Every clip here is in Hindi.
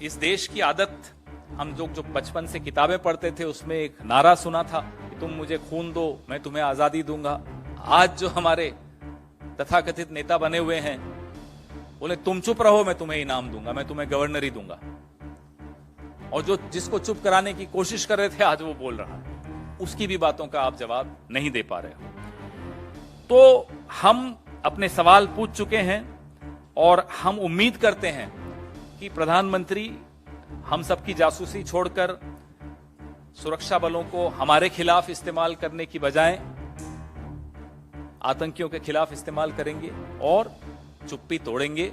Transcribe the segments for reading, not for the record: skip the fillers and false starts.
इस देश की आदत, हम जो बचपन से किताबें पढ़ते थे उसमें एक नारा सुना था कि तुम मुझे खून दो मैं तुम्हें आजादी दूंगा। आज जो हमारे तथाकथित नेता बने हुए हैं बोले तुम चुप रहो मैं तुम्हें इनाम दूंगा, मैं तुम्हें गवर्नर ही दूंगा। और जो जिसको चुप कराने की कोशिश कर रहे थे आज वो बोल रहा है, उसकी भी बातों का आप जवाब नहीं दे पा रहे हो। तो हम अपने सवाल पूछ चुके हैं और हम उम्मीद करते हैं कि प्रधानमंत्री हम सबकी जासूसी छोड़कर सुरक्षा बलों को हमारे खिलाफ इस्तेमाल करने की बजाय आतंकियों के खिलाफ इस्तेमाल करेंगे और चुप्पी तोड़ेंगे।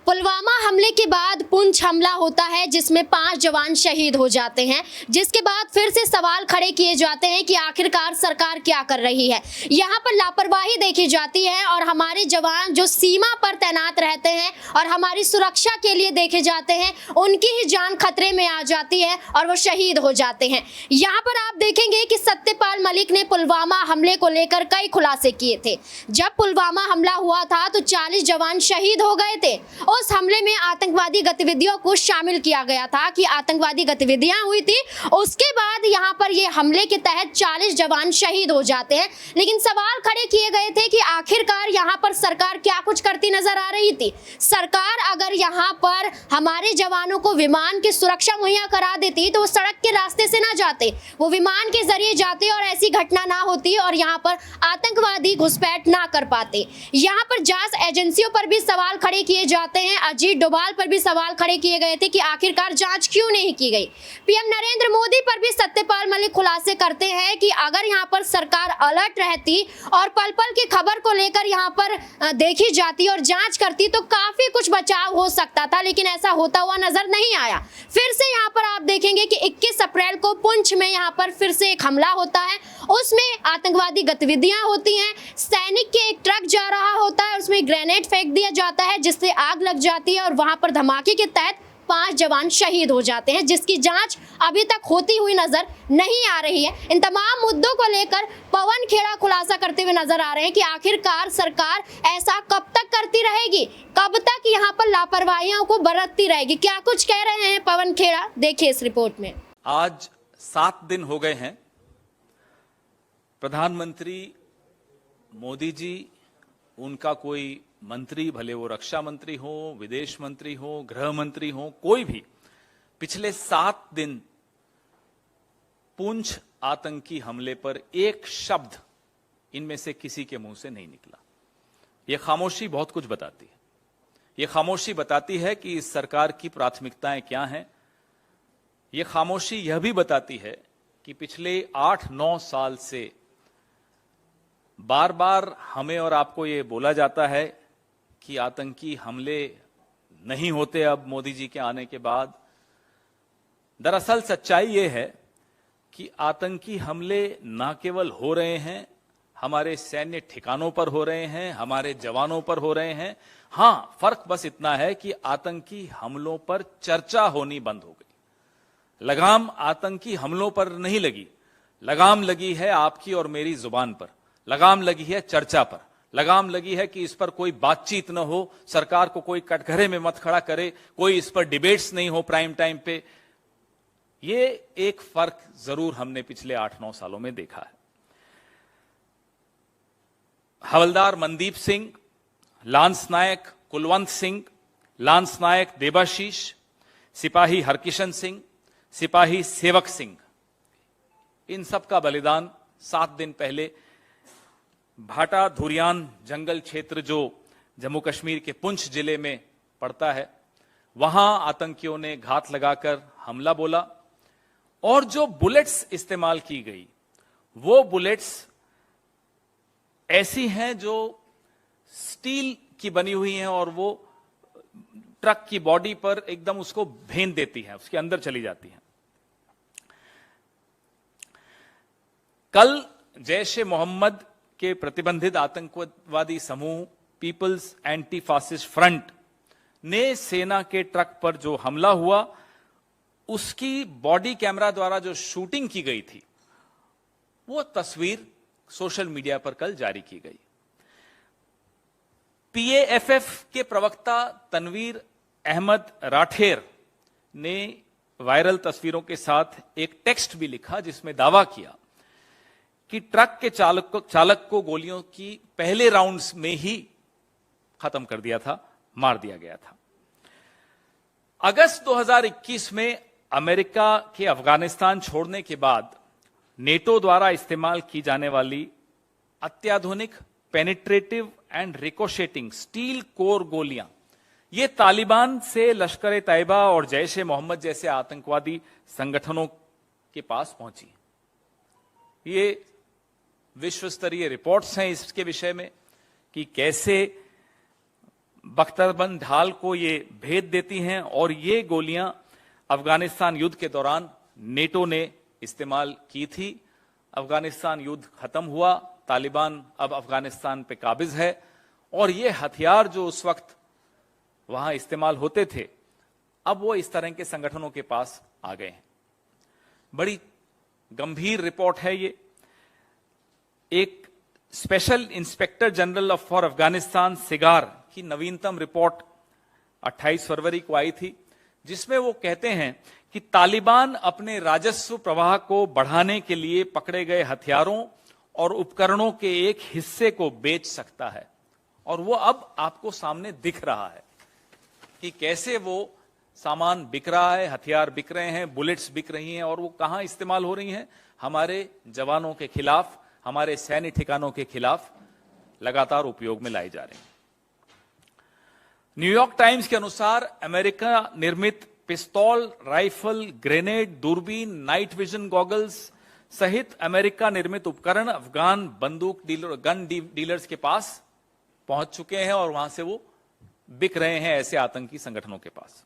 पुलवामा हमले के बाद पुंछ हमला होता है जिसमें 5 जवान शहीद हो जाते हैं, जिसके बाद फिर से सवाल खड़े किए जाते हैं कि आखिरकार सरकार क्या कर रही है। यहाँ पर लापरवाही देखी जाती है और हमारे जवान जो सीमा पर तैनात रहते हैं और हमारी सुरक्षा के लिए देखे जाते हैं, उनकी ही जान खतरे में आ जाती है और वो शहीद हो जाते हैं। यहाँ पर आप देखेंगे कि सत्यपाल मलिक ने पुलवामा हमले को लेकर कई खुलासे किए थे। जब पुलवामा हमला हुआ था तो 40 जवान शहीद हो गए थे। उस हमले में आतंकवादी गतिविधियों को शामिल किया गया था कि आतंकवादी गतिविधियां हुई थी। उसके बाद यहां पर ये हमले के तहत 40 जवान शहीद हो जाते हैं। लेकिन सवाल खड़े किए गए थे कि आखिरकार यहां पर सरकार क्या कुछ करती नजर आ रही थी। सरकार अगर यहां पर हमारे जवानों को विमान की सुरक्षा मुहैया करा देती तो वो सड़क के रास्ते से ना जाते, वो विमान के जरिए जाते और ऐसी घटना ना होती और यहां पर आतंकवादी घुसपैठ ना कर पाते। यहां पर जांच एजेंसियों पर भी सवाल खड़े किए जाते हैं। अजीत डोभाल पर भी सवाल खड़े किए गए थे कि आखिरकार जांच क्यों नहीं की गई। पीएम नरेंद्र मोदी पर भी सत्यपाल मलिक खुलासे करते हैं कि अगर यहां पर सरकार अलर्ट रहती और पल पल की खबर को लेकर यहां पर देखी जाती और जांच करती तो काफी कुछ बचाव हो सकता था, लेकिन ऐसा होता हुआ नजर नहीं आया। फिर से यहां पर आप देखेंगे कि 21 अप्रैल को पुंछ में यहां पर फिर से एक हमला होता है, उसमें आतंकवादी गतिविधियां होती हैं। सैनिक के एक ट्रक जा रहा होता है, उसमें ग्रेनेड फेंक दिया जाता है जिससे आग लग जाती है और वहां पर धमाके के तहत 5 जवान शहीद हो जाते हैं, जिसकी जांच अभी तक होती हुई नजर नहीं आ रही है। इन तमाम मुद्दों को लेकर पवन खेड़ा खुलासा करते हुए नजर आ रहे हैं कि आखिरकार सरकार ऐसा कब तक करती रहेगी, कब तक यहां पर लापरवाहियों को बरतती रहेगी। क्या कुछ कह रहे हैं पवन खेड़ा, देखिए इस रिपोर्ट में। आज 7 दिन हो गए हैं प्रधानमंत्री मोदी जी, उनका कोई मंत्री, भले वो रक्षा मंत्री हो, विदेश मंत्री हो, गृह मंत्री हो, कोई भी पिछले 7 दिन पुंछ आतंकी हमले पर एक शब्द इनमें से किसी के मुंह से नहीं निकला। यह खामोशी बहुत कुछ बताती है। यह खामोशी बताती है कि इस सरकार की प्राथमिकताएं क्या हैं। यह खामोशी यह भी बताती है कि पिछले 8-9 साल से बार बार हमें और आपको ये बोला जाता है कि आतंकी हमले नहीं होते अब मोदी जी के आने के बाद। दरअसल सच्चाई ये है कि आतंकी हमले न केवल हो रहे हैं, हमारे सैन्य ठिकानों पर हो रहे हैं, हमारे जवानों पर हो रहे हैं। हां, फर्क बस इतना है कि आतंकी हमलों पर चर्चा होनी बंद हो गई। लगाम आतंकी हमलों पर नहीं लगी, लगाम लगी है आपकी और मेरी जुबान पर, लगाम लगी है चर्चा पर, लगाम लगी है कि इस पर कोई बातचीत न हो, सरकार को कोई कटघरे में मत खड़ा करे, कोई इस पर डिबेट्स नहीं हो प्राइम टाइम पे। ये एक फर्क जरूर हमने पिछले 8-9 सालों में देखा है। हवलदार मनदीप सिंह, लांस नायक कुलवंत सिंह, लांस नायक देबाशीष, सिपाही हरकिशन सिंह, सिपाही सेवक सिंह, इन सब का बलिदान 7 दिन पहले भाटा धुरियान जंगल क्षेत्र जो जम्मू कश्मीर के पुंछ जिले में पड़ता है, वहां आतंकियों ने घात लगाकर हमला बोला और जो बुलेट्स इस्तेमाल की गई वो बुलेट्स ऐसी हैं जो स्टील की बनी हुई हैं और वो ट्रक की बॉडी पर एकदम उसको भेद देती है, उसके अंदर चली जाती हैं। कल जैश ए मोहम्मद के प्रतिबंधित आतंकवादी समूह पीपल्स एंटी फासिस्ट फ्रंट ने सेना के ट्रक पर जो हमला हुआ उसकी बॉडी कैमरा द्वारा जो शूटिंग की गई थी, वो तस्वीर सोशल मीडिया पर कल जारी की गई। पीएएफएफ के प्रवक्ता तनवीर अहमद राठेर ने वायरल तस्वीरों के साथ एक टेक्स्ट भी लिखा जिसमें दावा किया कि ट्रक के चालक को गोलियों की पहले राउंड्स में ही खत्म कर दिया था, मार दिया गया था। अगस्त 2021 में अमेरिका के अफगानिस्तान छोड़ने के बाद नेटो द्वारा इस्तेमाल की जाने वाली अत्याधुनिक पेनिट्रेटिव एंड रिकोशेटिंग स्टील कोर गोलियां ये तालिबान से लश्कर तैयबा और जैश ए मोहम्मद जैसे आतंकवादी संगठनों के पास पहुंची। ये विश्व स्तरीय रिपोर्ट्स हैं इसके विषय में कि कैसे बख्तरबंद ढाल को ये भेद देती हैं, और ये गोलियां अफगानिस्तान युद्ध के दौरान नेटो ने इस्तेमाल की थी। अफगानिस्तान युद्ध खत्म हुआ, तालिबान अब अफगानिस्तान पे काबिज है, और ये हथियार जो उस वक्त वहां इस्तेमाल होते थे अब वो इस तरह के संगठनों के पास आ गए हैं। बड़ी गंभीर रिपोर्ट है ये। एक special inspector general for Afghanistan cigar की नवीनतम रिपोर्ट 28 फरवरी को आई थी, जिसमें वो कहते हैं कि तालिबान अपने राजस्व प्रवाह को बढ़ाने के लिए पकड़े गए हथियारों और उपकरणों के एक हिस्से को बेच सकता है, और वो अब आपको सामने दिख रहा है कि कैसे वो सामान बिक रहा है, हथियार बिक रहे हैं, बुलेट्स बिक रही हैं, और वो कहां इस्तेमाल हो रही हैं? हमारे जवानों के खिलाफ, हमारे सैन्य ठिकानों के खिलाफ लगातार उपयोग में लाई जा रही हैं। न्यूयॉर्क टाइम्स के अनुसार अमेरिका निर्मित पिस्तौल, राइफल, ग्रेनेड, दूरबीन, नाइट विजन गॉगल्स सहित अमेरिका निर्मित उपकरण अफगान बंदूक गन डीलर्स के पास पहुंच चुके हैं, और वहां से वो बिक रहे हैं ऐसे आतंकी संगठनों के पास।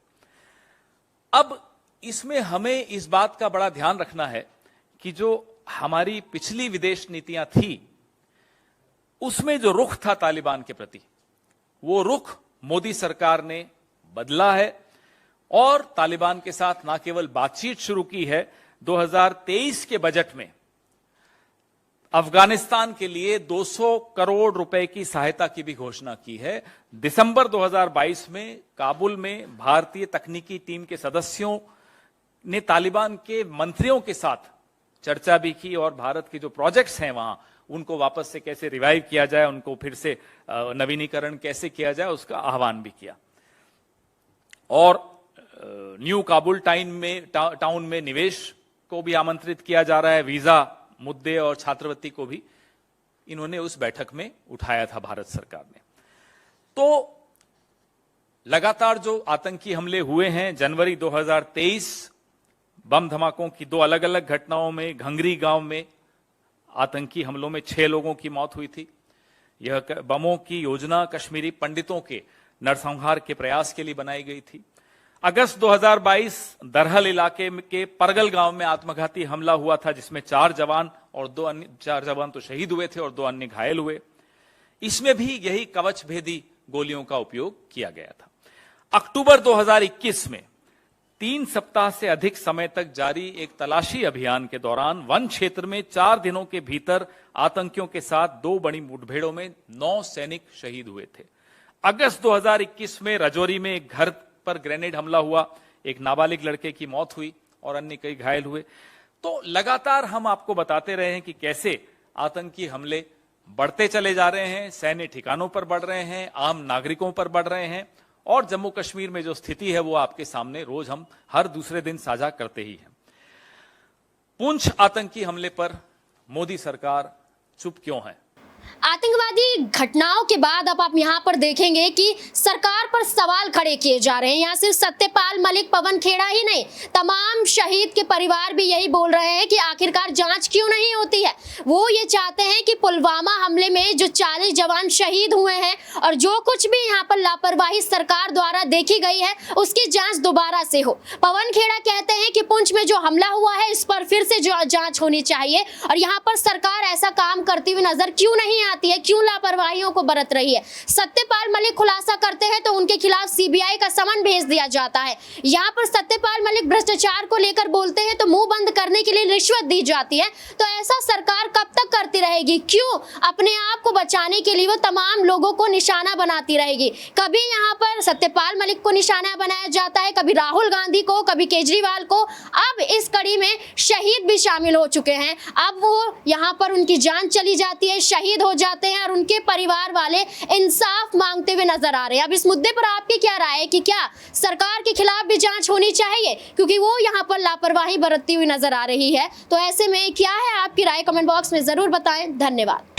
अब इसमें हमें इस बात का बड़ा ध्यान रखना है कि जो हमारी पिछली विदेश नीतियां थी उसमें जो रुख था तालिबान के प्रति, वो रुख मोदी सरकार ने बदला है, और तालिबान के साथ ना केवल बातचीत शुरू की है, 2023 के बजट में अफगानिस्तान के लिए 200 करोड़ रुपए की सहायता की भी घोषणा की है। दिसंबर 2022 में काबुल में भारतीय तकनीकी टीम के सदस्यों ने तालिबान के मंत्रियों के साथ चर्चा भी की, और भारत के जो प्रोजेक्ट्स हैं वहां उनको वापस से कैसे रिवाइव किया जाए, उनको फिर से नवीनीकरण कैसे किया जाए, उसका आह्वान भी किया। और न्यू काबुल टाउन में निवेश को भी आमंत्रित किया जा रहा है। वीजा मुद्दे और छात्रवृत्ति को भी इन्होंने उस बैठक में उठाया था भारत सरकार ने। तो लगातार जो आतंकी हमले हुए हैं, जनवरी 2023 बम धमाकों की 2 अलग अलग घटनाओं में घंगरी गांव में आतंकी हमलों में 6 लोगों की मौत हुई थी। यह बमों की योजना कश्मीरी पंडितों के नरसंहार के प्रयास के लिए बनाई गई थी। अगस्त 2022 दरहल इलाके के परगल गांव में आत्मघाती हमला हुआ था, जिसमें 4 जवान तो शहीद हुए थे और 2 अन्य घायल हुए। इसमें भी यही कवच भेदी गोलियों का उपयोग किया गया था। अक्टूबर 2021 में 3 सप्ताह से अधिक समय तक जारी एक तलाशी अभियान के दौरान वन क्षेत्र में 4 दिनों के भीतर आतंकियों के साथ 2 बड़ी मुठभेड़ों में 9 सैनिक शहीद हुए थे। अगस्त 2021 में राजौरी में एक घर पर ग्रेनेड हमला हुआ, एक नाबालिग लड़के की मौत हुई और अन्य कई घायल हुए। तो लगातार हम आपको बताते रहे हैं कि कैसे आतंकी हमले बढ़ते चले जा रहे हैं, सैन्य ठिकानों पर बढ़ रहे हैं, आम नागरिकों पर बढ़ रहे हैं, और जम्मू कश्मीर में जो स्थिति है वो आपके सामने रोज हम हर दूसरे दिन साझा करते ही हैं। पुंछ आतंकी हमले पर मोदी सरकार चुप क्यों है? आतंकवादी घटनाओं के बाद अब आप यहाँ पर देखेंगे कि सरकार पर सवाल खड़े किए जा रहे हैं। यहाँ सिर्फ सत्यपाल मलिक, पवन खेड़ा ही नहीं, तमाम शहीद के परिवार भी यही बोल रहे हैं कि आखिरकार जांच क्यों नहीं होती है। वो ये चाहते हैं कि पुलवामा हमले में जो 40 जवान शहीद हुए हैं और जो कुछ भी यहाँ पर लापरवाही सरकार द्वारा देखी गई है उसकी जांच दोबारा से हो। पवन खेड़ा कहते हैं कि पुंछ में जो हमला हुआ है इस पर फिर से जांच होनी चाहिए और यहाँ पर सरकार ऐसा काम करती हुई नजर क्यों नहीं आती है, क्यों लापरवाहियों को बरत रही है। सत्यपाल मलिक खुलासा करते हैं तो उनके खिलाफ सीबीआई का समन भेज दिया जाता है। यहाँ पर सत्यपाल मलिक भ्रष्टाचार को लेकर बोलते हैं तो मुंह बंद करने के लिए रिश्वत दी जाती है। तो ऐसा सरकार कब तक करती रहेगी? क्यों अपने आप को बचाने के लिए वो तमाम लोगों को निशाना बनाती रहेगी? कभी यहाँ पर सत्यपाल मलिक को निशाना बनाया जाता है, कभी राहुल गांधी को, कभी केजरीवाल को। अब इस कड़ी में शहीद भी शामिल हो चुके हैं। अब वो यहाँ पर उनकी जान चली जाती है, शहीद हो जाते हैं और उनके परिवार वाले इंसाफ मांगते हुए नजर आ रहे हैं। अब इस मुद्दे पर आपकी क्या राय है कि क्या सरकार के खिलाफ भी जांच होनी चाहिए, क्योंकि वो यहाँ पर लापरवाही बरतती हुई नजर आ रही है। तो ऐसे में क्या है आपकी राय, कमेंट बॉक्स में जरूर बताएं। धन्यवाद।